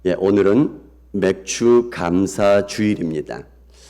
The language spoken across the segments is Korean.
오늘은 맥주 감사 주일입니다.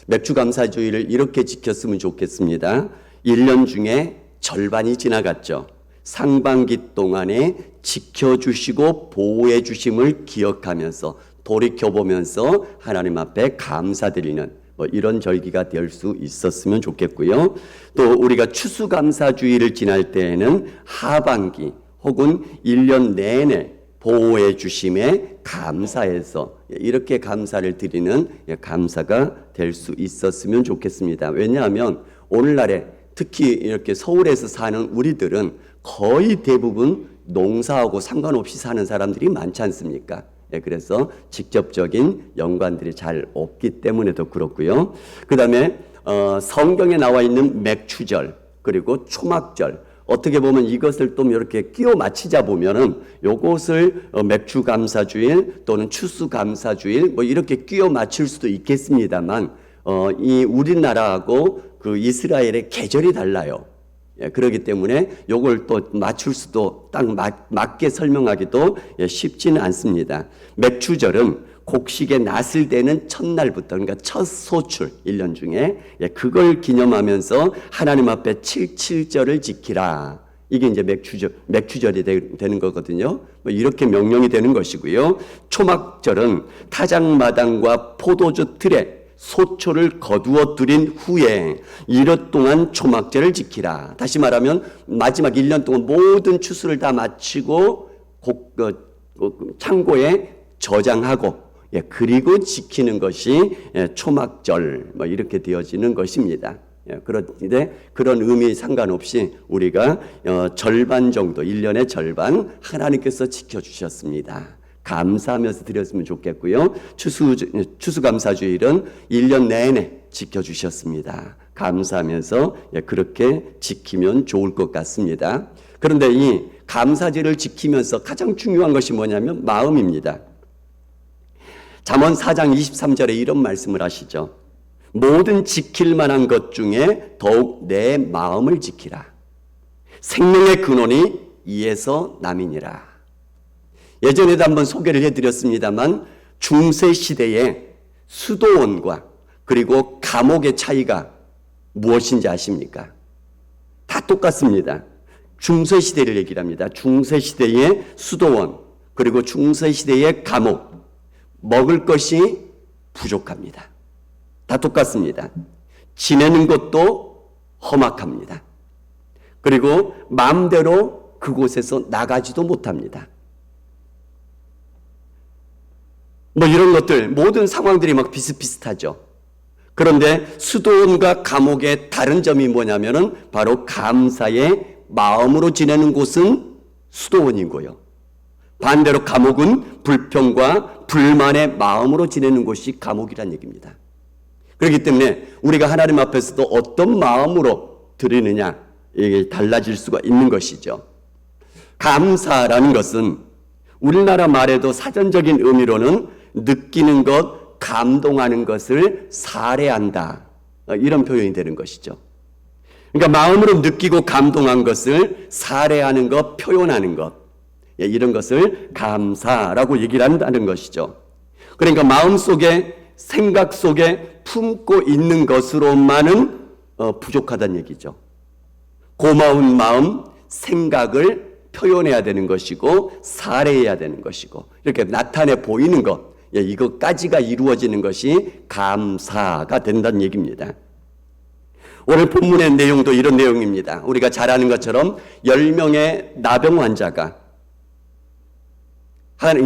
맥주 감사 주일을 이렇게 지켰으면 좋겠습니다. 1년 중에 절반이 지나갔죠. 상반기 동안에 지켜주시고 보호해 주심을 기억하면서 돌이켜보면서 하나님 앞에 감사드리는 이런 절기가 될 수 있었으면 좋겠고요. 또 우리가 추수감사주의를 지날 때에는 하반기 혹은 1년 내내 보호해 주심에 감사해서 이렇게 감사를 드리는 감사가 될 수 있었으면 좋겠습니다. 왜냐하면 오늘날에 특히 이렇게 서울에서 사는 우리들은 거의 대부분 농사하고 상관없이 사는 사람들이 많지 않습니까? 그래서 직접적인 연관들이 잘 없기 때문에도 그렇고요. 그 다음에 성경에 나와 있는 맥추절 그리고 초막절, 어떻게 보면 이것을 또 이렇게 끼워 맞추자 보면은 요것을 맥주감사주일 또는 추수감사주일 이렇게 끼워 맞출 수도 있겠습니다만 이 우리나라하고 그 이스라엘의 계절이 달라요. 그렇기 때문에 요걸 또 맞출 수도 딱 맞게 설명하기도 쉽지는 않습니다. 맥추절은 곡식의 낫을 대는 첫날부터, 그러니까 첫 소출 1년 중에 그걸 기념하면서 하나님 앞에 77절을 지키라. 이게 이제 맥추절이 되는 거거든요. 이렇게 명령이 되는 것이고요. 초막절은 타작마당과 포도주 틀에 소초를 거두어 들인 후에 이릇 동안 초막절을 지키라. 다시 말하면 마지막 1년 동안 모든 추수를 다 마치고 창고에 저장하고 그리고 지키는 것이 초막절 이렇게 되어지는 것입니다. 그런데 그런 의미 상관없이 우리가 절반 정도 1년의 절반 하나님께서 지켜주셨습니다. 감사하면서 드렸으면 좋겠고요. 추수감사주일은 1년 내내 지켜주셨습니다. 감사하면서 그렇게 지키면 좋을 것 같습니다. 그런데 이 감사절을 지키면서 가장 중요한 것이 뭐냐면 마음입니다. 잠언 4장 23절에 이런 말씀을 하시죠. 모든 지킬 만한 것 중에 더욱 내 마음을 지키라. 생명의 근원이 이에서 남이니라. 예전에도 한번 소개를 해드렸습니다만 중세시대의 수도원과 그리고 감옥의 차이가 무엇인지 아십니까? 다 똑같습니다. 중세시대를 얘기를 합니다. 중세시대의 수도원 그리고 중세시대의 감옥, 먹을 것이 부족합니다. 다 똑같습니다. 지내는 것도 험악합니다. 그리고 마음대로 그곳에서 나가지도 못합니다. 이런 것들 모든 상황들이 막 비슷비슷하죠. 그런데 수도원과 감옥의 다른 점이 뭐냐면은 바로 감사의 마음으로 지내는 곳은 수도원이고요. 반대로 감옥은 불평과 불만의 마음으로 지내는 곳이 감옥이란 얘기입니다. 그렇기 때문에 우리가 하나님 앞에서도 어떤 마음으로 드리느냐 이게 달라질 수가 있는 것이죠. 감사라는 것은 우리나라 말에도 사전적인 의미로는 느끼는 것, 감동하는 것을 살해한다. 이런 표현이 되는 것이죠. 그러니까 마음으로 느끼고 감동한 것을 살해하는 것, 표현하는 것. 이런 것을 감사라고 얘기를 한다는 것이죠. 그러니까 마음속에, 생각 속에 품고 있는 것으로만은 부족하다는 얘기죠. 고마운 마음, 생각을 표현해야 되는 것이고 살해해야 되는 것이고 이렇게 나타내 보이는 것, 이것까지가 이루어지는 것이 감사가 된다는 얘기입니다. 오늘 본문의 내용도 이런 내용입니다. 우리가 잘 아는 것처럼 10명의 나병 환자가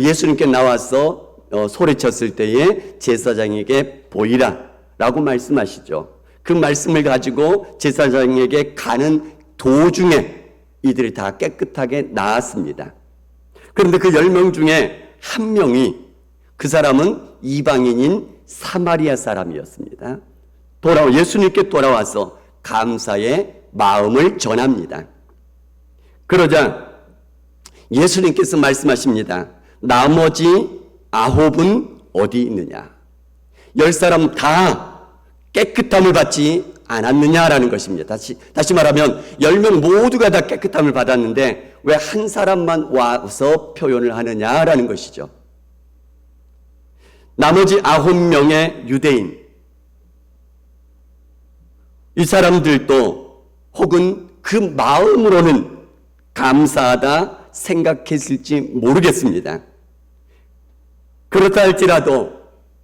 예수님께 나와서 소리쳤을 때에 제사장에게 보이라 라고 말씀하시죠. 그 말씀을 가지고 제사장에게 가는 도중에 이들이 다 깨끗하게 나았습니다. 그런데 그 10명 중에 한 명이, 그 사람은 이방인인 사마리아 사람이었습니다. 예수님께 돌아와서 감사의 마음을 전합니다. 그러자 예수님께서 말씀하십니다. 나머지 9은 어디 있느냐? 10사람 다 깨끗함을 받지 않았느냐라는 것입니다. 다시 말하면 10명 모두가 다 깨끗함을 받았는데 왜 한 사람만 와서 표현을 하느냐라는 것이죠. 나머지 9명의 유대인, 이 사람들도 혹은 그 마음으로는 감사하다 생각했을지 모르겠습니다. 그렇다 할지라도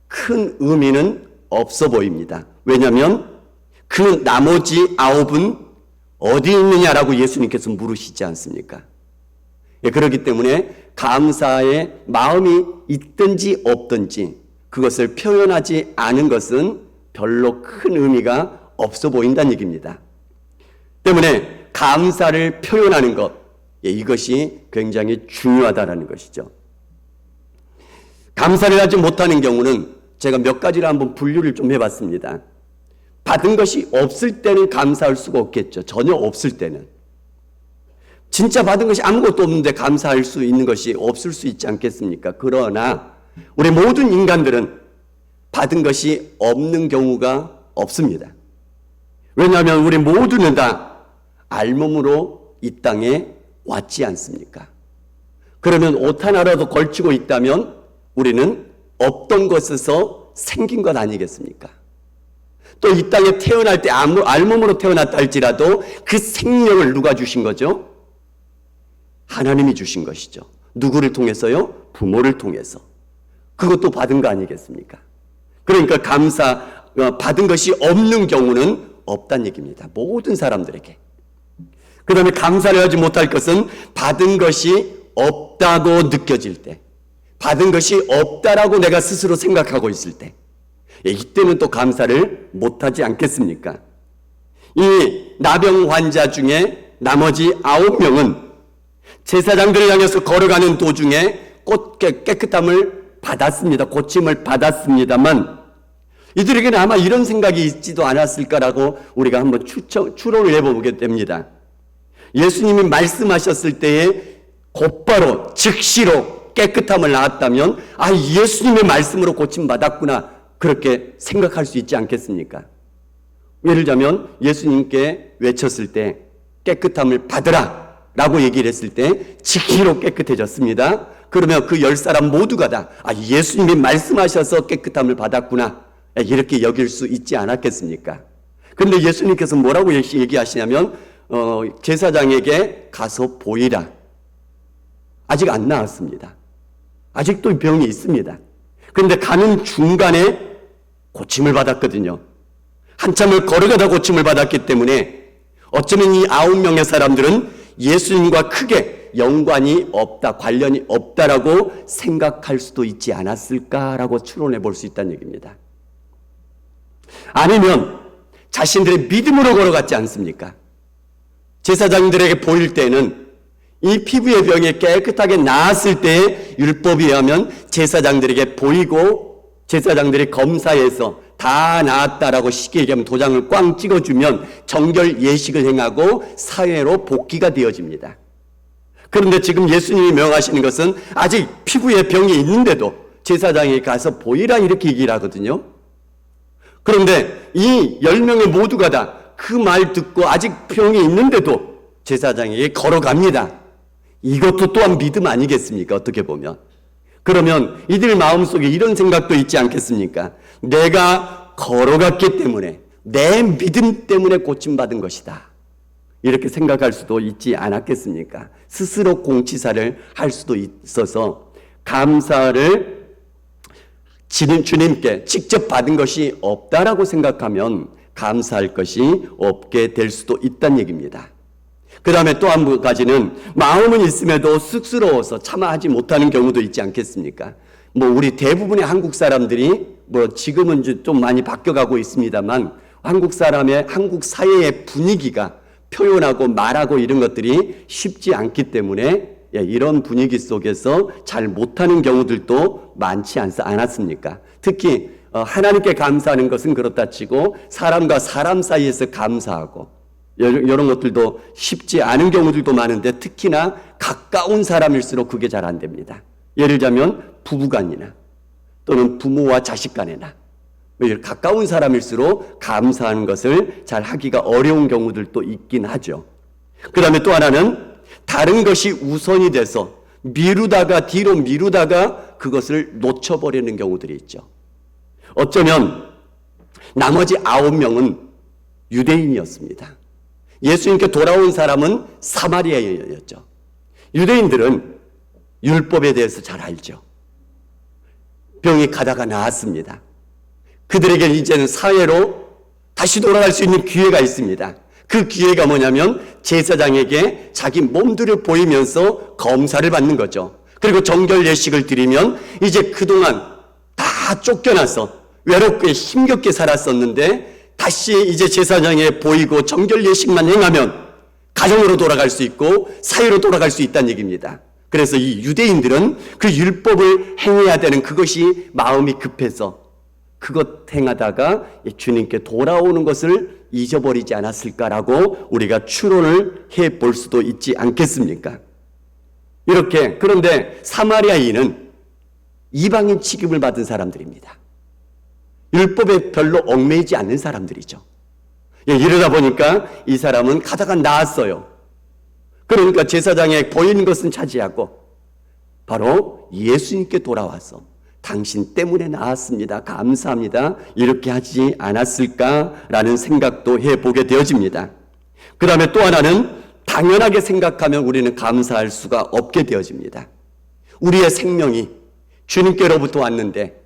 큰 의미는 없어 보입니다. 왜냐하면 그 나머지 9은 어디 있느냐라고 예수님께서 물으시지 않습니까? 그렇기 때문에 감사의 마음이 있든지 없든지 그것을 표현하지 않은 것은 별로 큰 의미가 없어 보인다는 얘기입니다. 때문에 감사를 표현하는 것, 이것이 굉장히 중요하다는 것이죠. 감사를 하지 못하는 경우는 제가 몇 가지를 한번 분류를 좀 해봤습니다. 받은 것이 없을 때는 감사할 수가 없겠죠. 전혀 없을 때는. 진짜 받은 것이 아무것도 없는데 감사할 수 있는 것이 없을 수 있지 않겠습니까? 그러나 우리 모든 인간들은 받은 것이 없는 경우가 없습니다. 왜냐하면 우리 모두는 다 알몸으로 이 땅에 왔지 않습니까? 그러면 옷 하나라도 걸치고 있다면 우리는 없던 것에서 생긴 것 아니겠습니까? 또 이 땅에 태어날 때 알몸으로 태어났다 할지라도 그 생명을 누가 주신 거죠? 하나님이 주신 것이죠. 누구를 통해서요? 부모를 통해서. 그것도 받은 거 아니겠습니까? 그러니까 받은 것이 없는 경우는 없다는 얘기입니다. 모든 사람들에게. 그 다음에 감사를 하지 못할 것은 받은 것이 없다고 느껴질 때, 받은 것이 없다라고 내가 스스로 생각하고 있을 때, 이때는 또 감사를 못하지 않겠습니까? 이 나병 환자 중에 나머지 9명은 제사장들을 향해서 걸어가는 도중에 깨끗함을 받았습니다. 고침을 받았습니다만 이들에게는 아마 이런 생각이 있지도 않았을까라고 우리가 한번 추론을 해보게 됩니다. 예수님이 말씀하셨을 때에 곧바로 즉시로 깨끗함을 나았다면 예수님의 말씀으로 고침받았구나 그렇게 생각할 수 있지 않겠습니까? 예를 들자면 예수님께 외쳤을 때 깨끗함을 받으라 라고 얘기를 했을 때 즉시로 깨끗해졌습니다. 그러면 그 10사람 모두가 다 예수님이 말씀하셔서 깨끗함을 받았구나 이렇게 여길 수 있지 않았겠습니까? 그런데 예수님께서 뭐라고 얘기하시냐면 제사장에게 가서 보이라. 아직 안 나았습니다. 아직도 병이 있습니다. 그런데 가는 중간에 고침을 받았거든요. 한참을 걸어가다 고침을 받았기 때문에 어쩌면 이 9명의 사람들은 예수님과 크게 연관이 없다, 관련이 없다라고 생각할 수도 있지 않았을까라고 추론해 볼 수 있다는 얘기입니다. 아니면 자신들의 믿음으로 걸어갔지 않습니까? 제사장들에게 보일 때는 이 피부의 병이 깨끗하게 나았을 때에 율법에 의하면 제사장들에게 보이고 제사장들이 검사해서 다 나았다라고 쉽게 얘기하면 도장을 꽝 찍어주면 정결 예식을 행하고 사회로 복귀가 되어집니다. 그런데 지금 예수님이 명하시는 것은 아직 피부에 병이 있는데도 제사장에게 가서 보이라 이렇게 얘기를 하거든요. 그런데 이 10명의 모두가 다 그 말 듣고 아직 병이 있는데도 제사장에게 걸어갑니다. 이것도 또한 믿음 아니겠습니까? 어떻게 보면. 그러면 이들 마음속에 이런 생각도 있지 않겠습니까? 내가 걸어갔기 때문에 내 믿음 때문에 고침받은 것이다. 이렇게 생각할 수도 있지 않았겠습니까? 스스로 공치사를 할 수도 있어서 감사를 주님께 직접 받은 것이 없다라고 생각하면 감사할 것이 없게 될 수도 있다는 얘기입니다. 그 다음에 또 한 가지는 마음은 있음에도 쑥스러워서 참아하지 못하는 경우도 있지 않겠습니까? 우리 대부분의 한국 사람들이 지금은 좀 많이 바뀌어가고 있습니다만 한국 사회의 분위기가 표현하고 말하고 이런 것들이 쉽지 않기 때문에 이런 분위기 속에서 잘 못하는 경우들도 많지 않았습니까? 특히 하나님께 감사하는 것은 그렇다 치고 사람과 사람 사이에서 감사하고 이런 것들도 쉽지 않은 경우들도 많은데 특히나 가까운 사람일수록 그게 잘 안 됩니다. 예를 들자면 부부간이나 또는 부모와 자식 간이나 가까운 사람일수록 감사하는 것을 잘 하기가 어려운 경우들도 있긴 하죠. 그 다음에 또 하나는 다른 것이 우선이 돼서 뒤로 미루다가 그것을 놓쳐버리는 경우들이 있죠. 어쩌면 나머지 9명은 유대인이었습니다. 예수님께 돌아온 사람은 사마리아인이었죠. 유대인들은 율법에 대해서 잘 알죠. 병이 가다가 나았습니다. 그들에게 이제는 사회로 다시 돌아갈 수 있는 기회가 있습니다. 그 기회가 뭐냐면 제사장에게 자기 몸들을 보이면서 검사를 받는 거죠. 그리고 정결 예식을 드리면 이제 그동안 다 쫓겨나서 외롭게 힘겹게 살았었는데 다시 이제 제사장에 보이고 정결 예식만 행하면 가정으로 돌아갈 수 있고 사회로 돌아갈 수 있다는 얘기입니다. 그래서 이 유대인들은 그 율법을 행해야 되는 그것이 마음이 급해서 그것 행하다가 주님께 돌아오는 것을 잊어버리지 않았을까라고 우리가 추론을 해볼 수도 있지 않겠습니까? 이렇게, 그런데 사마리아인은 이방인 취급을 받은 사람들입니다. 율법에 별로 얽매이지 않는 사람들이죠. 이러다 보니까 이 사람은 가다가 나았어요. 그러니까 제사장에 보이는 것은 차지하고 바로 예수님께 돌아와서 당신 때문에 나았습니다. 감사합니다. 이렇게 하지 않았을까라는 생각도 해보게 되어집니다. 그 다음에 또 하나는 당연하게 생각하면 우리는 감사할 수가 없게 되어집니다. 우리의 생명이 주님께로부터 왔는데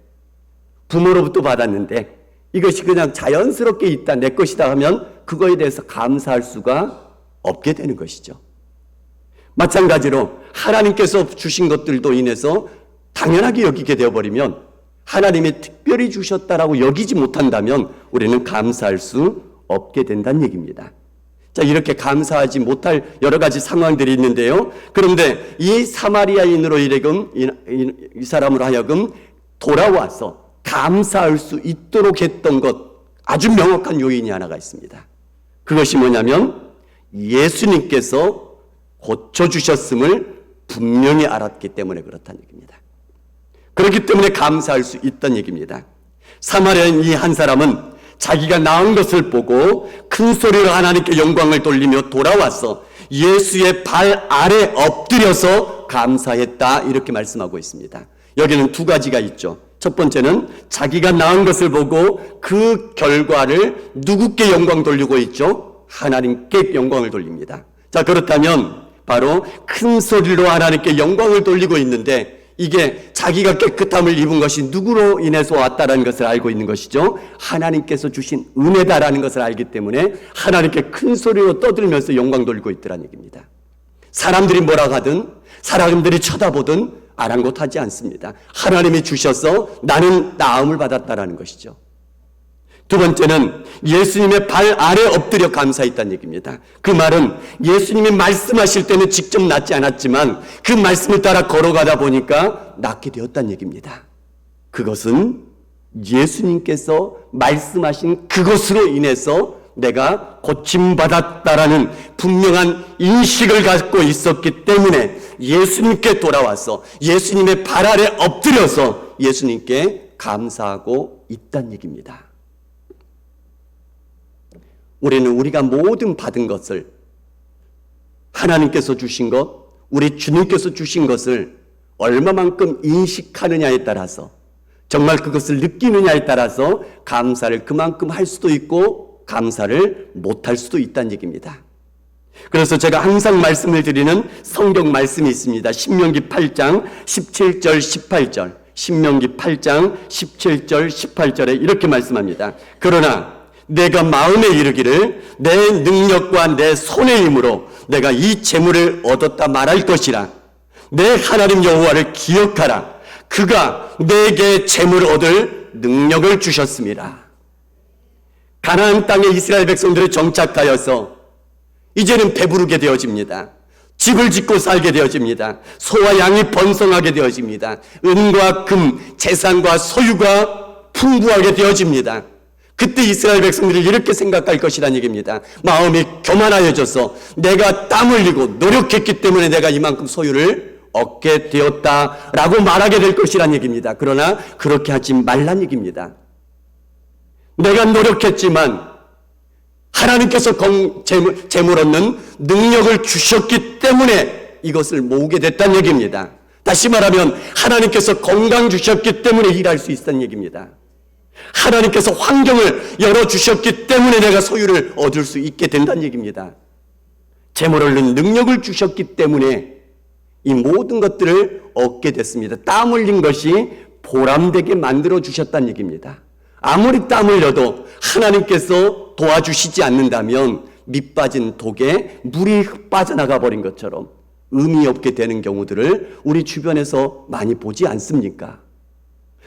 부모로부터 받았는데 이것이 그냥 자연스럽게 있다 내 것이다 하면 그거에 대해서 감사할 수가 없게 되는 것이죠. 마찬가지로 하나님께서 주신 것들도 인해서 당연하게 여기게 되어버리면 하나님이 특별히 주셨다라고 여기지 못한다면 우리는 감사할 수 없게 된다는 얘기입니다. 자, 이렇게 감사하지 못할 여러 가지 상황들이 있는데요. 그런데 이 사마리아인으로 이 사람으로 하여금 돌아와서 감사할 수 있도록 했던 것 아주 명확한 요인이 하나가 있습니다. 그것이 뭐냐면 예수님께서 고쳐주셨음을 분명히 알았기 때문에 그렇다는 얘기입니다. 그렇기 때문에 감사할 수 있다는 얘기입니다. 사마리아인 이 한 사람은 자기가 나은 것을 보고 큰 소리로 하나님께 영광을 돌리며 돌아와서 예수의 발 아래 엎드려서 감사했다 이렇게 말씀하고 있습니다. 여기는 두 가지가 있죠. 첫 번째는 자기가 나은 것을 보고 그 결과를 누구께 영광 돌리고 있죠? 하나님께 영광을 돌립니다. 자, 그렇다면 바로 큰 소리로 하나님께 영광을 돌리고 있는데 이게 자기가 깨끗함을 입은 것이 누구로 인해서 왔다라는 것을 알고 있는 것이죠. 하나님께서 주신 은혜다라는 것을 알기 때문에 하나님께 큰 소리로 떠들면서 영광 돌리고 있더라는 얘기입니다. 사람들이 뭐라 하든 사람들이 쳐다보든 아랑곳하지 않습니다. 하나님이 주셔서 나는 나음을 받았다라는 것이죠. 두 번째는 예수님의 발 아래 엎드려 감사했다는 얘기입니다. 그 말은 예수님이 말씀하실 때는 직접 낫지 않았지만 그 말씀을 따라 걸어가다 보니까 낫게 되었다는 얘기입니다. 그것은 예수님께서 말씀하신 그것으로 인해서 내가 고침받았다라는 분명한 인식을 갖고 있었기 때문에 예수님께 돌아와서 예수님의 발 아래 엎드려서 예수님께 감사하고 있다는 얘기입니다. 우리는 우리가 모든 받은 것을 하나님께서 주신 것, 우리 주님께서 주신 것을 얼마만큼 인식하느냐에 따라서 정말 그것을 느끼느냐에 따라서 감사를 그만큼 할 수도 있고 감사를 못할 수도 있다는 얘기입니다. 그래서 제가 항상 말씀을 드리는 성경 말씀이 있습니다. 신명기 8장 17절 18절 신명기 8장 17절 18절에 이렇게 말씀합니다. 그러나 내가 마음에 이르기를 내 능력과 내 손의 힘으로 내가 이 재물을 얻었다 말할 것이라. 내 하나님 여호와를 기억하라. 그가 내게 재물을 얻을 능력을 주셨습니다. 가나안 땅에 이스라엘 백성들이 정착하여서 이제는 배부르게 되어집니다. 집을 짓고 살게 되어집니다. 소와 양이 번성하게 되어집니다. 은과 금, 재산과 소유가 풍부하게 되어집니다. 그때 이스라엘 백성들이 이렇게 생각할 것이라는 얘기입니다. 마음이 교만하여져서 내가 땀 흘리고 노력했기 때문에 내가 이만큼 소유를 얻게 되었다라고 말하게 될 것이라는 얘기입니다. 그러나 그렇게 하지 말란 얘기입니다. 내가 노력했지만 하나님께서 재물 얻는 능력을 주셨기 때문에 이것을 모으게 됐다는 얘기입니다. 다시 말하면 하나님께서 건강 주셨기 때문에 일할 수 있다는 얘기입니다. 하나님께서 환경을 열어주셨기 때문에 내가 소유를 얻을 수 있게 된다는 얘기입니다. 재물을 얻는 능력을 주셨기 때문에 이 모든 것들을 얻게 됐습니다. 땀 흘린 것이 보람되게 만들어 주셨다는 얘기입니다. 아무리 땀 흘려도 하나님께서 도와주시지 않는다면 밑 빠진 독에 물이 빠져나가 버린 것처럼 의미 없게 되는 경우들을 우리 주변에서 많이 보지 않습니까?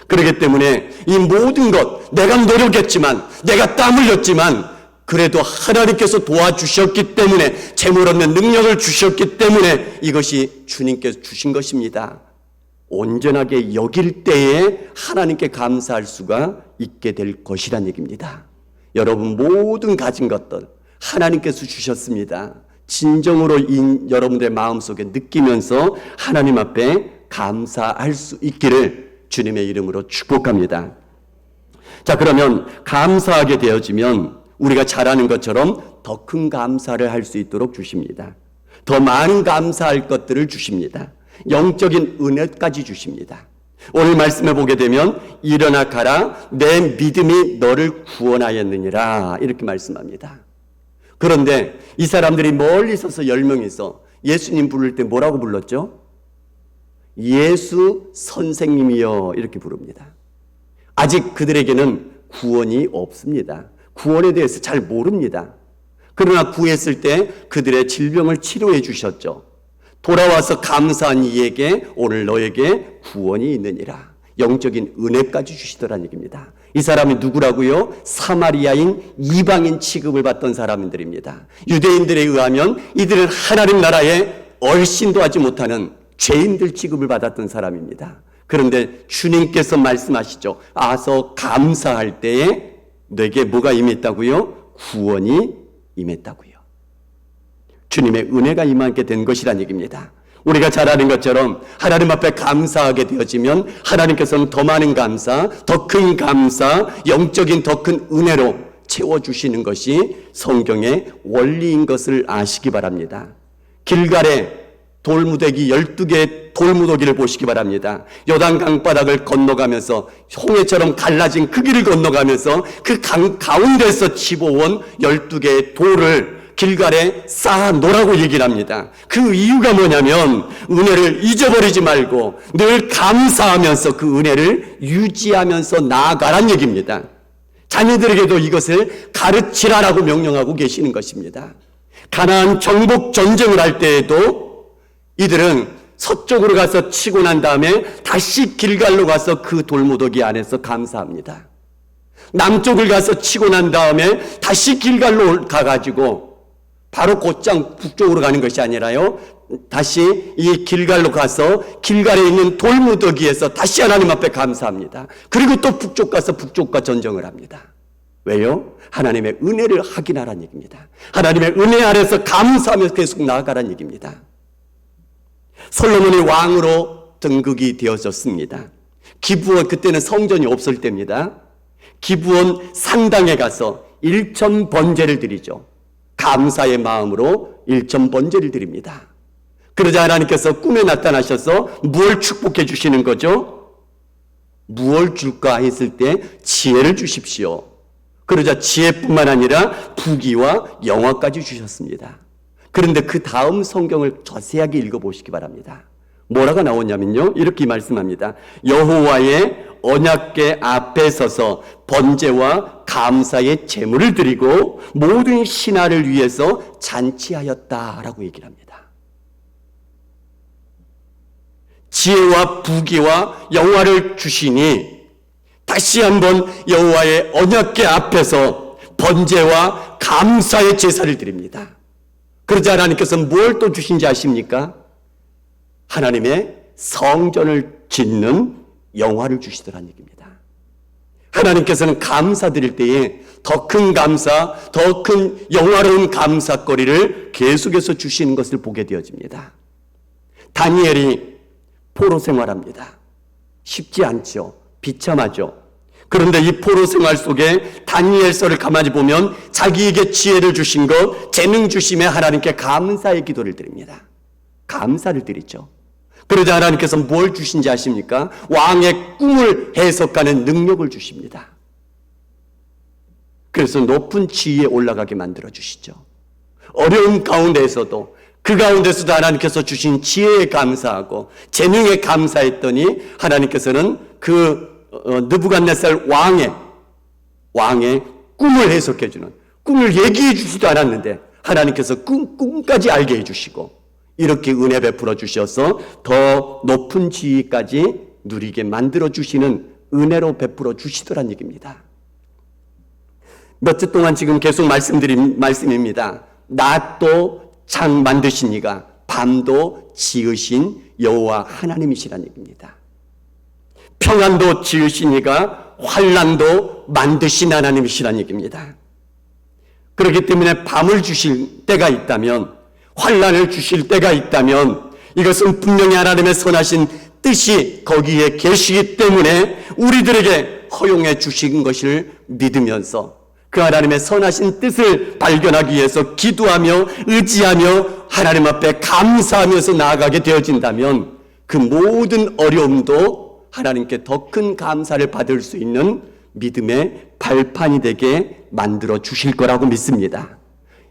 그렇기 때문에 이 모든 것, 내가 노력했지만, 내가 땀 흘렸지만, 그래도 하나님께서 도와주셨기 때문에, 재물 얻는 능력을 주셨기 때문에 이것이 주님께서 주신 것입니다. 온전하게 여길 때에 하나님께 감사할 수가 있게 될 것이란 얘기입니다. 여러분 모든 가진 것들 하나님께서 주셨습니다. 진정으로 여러분들의 마음속에 느끼면서 하나님 앞에 감사할 수 있기를 주님의 이름으로 축복합니다. 자, 그러면 감사하게 되어지면 우리가 잘하는 것처럼 더 큰 감사를 할 수 있도록 주십니다. 더 많은 감사할 것들을 주십니다. 영적인 은혜까지 주십니다. 오늘 말씀해 보게 되면 일어나 가라, 내 믿음이 너를 구원하였느니라, 이렇게 말씀합니다. 그런데 이 사람들이 멀리 서서 10명이서 예수님 부를 때 뭐라고 불렀죠? 예수 선생님이여, 이렇게 부릅니다. 아직 그들에게는 구원이 없습니다. 구원에 대해서 잘 모릅니다. 그러나 구했을 때 그들의 질병을 치료해 주셨죠. 돌아와서 감사한 이에게 오늘 너에게 구원이 있느니라, 영적인 은혜까지 주시더라는 얘기입니다. 이 사람이 누구라고요? 사마리아인 이방인 취급을 받던 사람들입니다. 유대인들에 의하면 이들은 하나님 나라에 얼씬도 하지 못하는 죄인들 취급을 받았던 사람입니다. 그런데 주님께서 말씀하시죠. 아서 감사할 때에 너에게 뭐가 임했다고요? 구원이 임했다고요. 주님의 은혜가 임하게 된 것이란 얘기입니다. 우리가 잘 아는 것처럼 하나님 앞에 감사하게 되어지면 하나님께서는 더 많은 감사, 더 큰 감사, 영적인 더 큰 은혜로 채워주시는 것이 성경의 원리인 것을 아시기 바랍니다. 길갈에 돌무더기 12개의 돌무더기를 보시기 바랍니다. 요단 강바닥을 건너가면서 홍해처럼 갈라진 그 길을 건너가면서 그 강 가운데서 집어온 12개의 돌을 길갈에 쌓아 놓으라고 얘기를 합니다. 그 이유가 뭐냐면 은혜를 잊어버리지 말고 늘 감사하면서 그 은혜를 유지하면서 나아가란 얘기입니다. 자녀들에게도 이것을 가르치라라고 명령하고 계시는 것입니다. 가나안 정복 전쟁을 할 때에도 이들은 서쪽으로 가서 치고 난 다음에 다시 길갈로 가서 그 돌무더기 안에서 감사합니다. 남쪽을 가서 치고 난 다음에 다시 길갈로 가가지고 바로 곧장 북쪽으로 가는 것이 아니라요, 다시 이 길갈로 가서 길갈에 있는 돌무더기에서 다시 하나님 앞에 감사합니다. 그리고 또 북쪽 가서 북쪽과 전쟁을 합니다. 왜요? 하나님의 은혜를 확인하라는 얘기입니다. 하나님의 은혜 아래서 감사하면서 계속 나아가라는 얘기입니다. 솔로몬이 왕으로 등극이 되어졌습니다. 기브온, 그때는 성전이 없을 때입니다. 기브온 산당에 가서 1,000번제를 드리죠. 감사의 마음으로 1,000번제를 드립니다. 그러자 하나님께서 꿈에 나타나셔서 무엇을 축복해 주시는 거죠? 무엇을 줄까 했을 때 지혜를 주십시오. 그러자 지혜뿐만 아니라 부귀와 영화까지 주셨습니다. 그런데 그 다음 성경을 자세하게 읽어보시기 바랍니다. 뭐라고 나오냐면요, 이렇게 말씀합니다. 여호와의 언약궤 앞에 서서 번제와 감사의 제물을 드리고 모든 신하를 위해서 잔치하였다라고 얘기를 합니다. 지혜와 부귀와 영화를 주시니 다시 한번 여호와의 언약궤 앞에서 번제와 감사의 제사를 드립니다. 그러자 하나님께서는 뭘 또 주신지 아십니까? 하나님의 성전을 짓는 영화를 주시더란 얘기입니다. 하나님께서는 감사드릴 때에 더 큰 감사, 더 큰 영화로운 감사거리를 계속해서 주시는 것을 보게 되어집니다. 다니엘이 포로 생활합니다. 쉽지 않죠. 비참하죠. 그런데 이 포로 생활 속에 다니엘서를 가만히 보면 자기에게 지혜를 주신 것, 재능 주심에 하나님께 감사의 기도를 드립니다. 감사를 드리죠. 그러자 하나님께서 뭘 주신지 아십니까? 왕의 꿈을 해석하는 능력을 주십니다. 그래서 높은 지위에 올라가게 만들어 주시죠. 어려운 가운데에서도 그 가운데서도 하나님께서 주신 지혜에 감사하고 재능에 감사했더니 하나님께서는 그 느부갓네살 왕의 꿈을 해석해 주는, 꿈을 얘기해 주지도 않았는데 하나님께서 꿈까지 알게 해주시고 이렇게 은혜 베풀어 주셔서 더 높은 지위까지 누리게 만들어 주시는 은혜로 베풀어 주시더란 얘기입니다. 몇 주 동안 지금 계속 말씀드린 말씀입니다. 낮도 창 만드신 이가 밤도 지으신 여호와 하나님이시란 얘기입니다. 평안도 지으신 이가 환난도 만드신 하나님이시란 얘기입니다. 그렇기 때문에 밤을 주실 때가 있다면, 환난을 주실 때가 있다면 이것은 분명히 하나님의 선하신 뜻이 거기에 계시기 때문에 우리들에게 허용해 주신 것을 믿으면서 그 하나님의 선하신 뜻을 발견하기 위해서 기도하며 의지하며 하나님 앞에 감사하면서 나아가게 되어진다면 그 모든 어려움도 하나님께 더 큰 감사를 받을 수 있는 믿음의 발판이 되게 만들어 주실 거라고 믿습니다.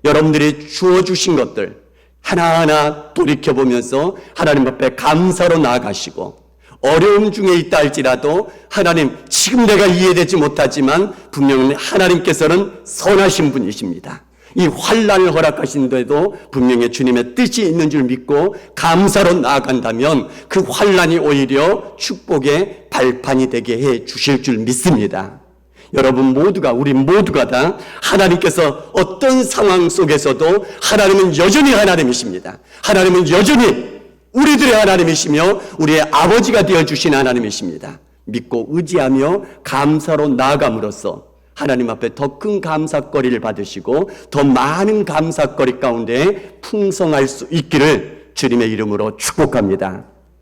여러분들이 주어주신 것들 하나하나 돌이켜보면서 하나님 앞에 감사로 나아가시고, 어려움 중에 있다 할지라도 하나님, 지금 내가 이해되지 못하지만 분명히 하나님께서는 선하신 분이십니다. 이 환난을 허락하신데도 분명히 주님의 뜻이 있는 줄 믿고 감사로 나아간다면 그 환난이 오히려 축복의 발판이 되게 해 주실 줄 믿습니다. 여러분 모두가, 우리 모두가 다 하나님께서 어떤 상황 속에서도 하나님은 여전히 하나님이십니다. 하나님은 여전히 우리들의 하나님이시며 우리의 아버지가 되어주신 하나님이십니다. 믿고 의지하며 감사로 나아감으로써 하나님 앞에 더 큰 감사거리를 받으시고 더 많은 감사거리 가운데 풍성할 수 있기를 주님의 이름으로 축복합니다.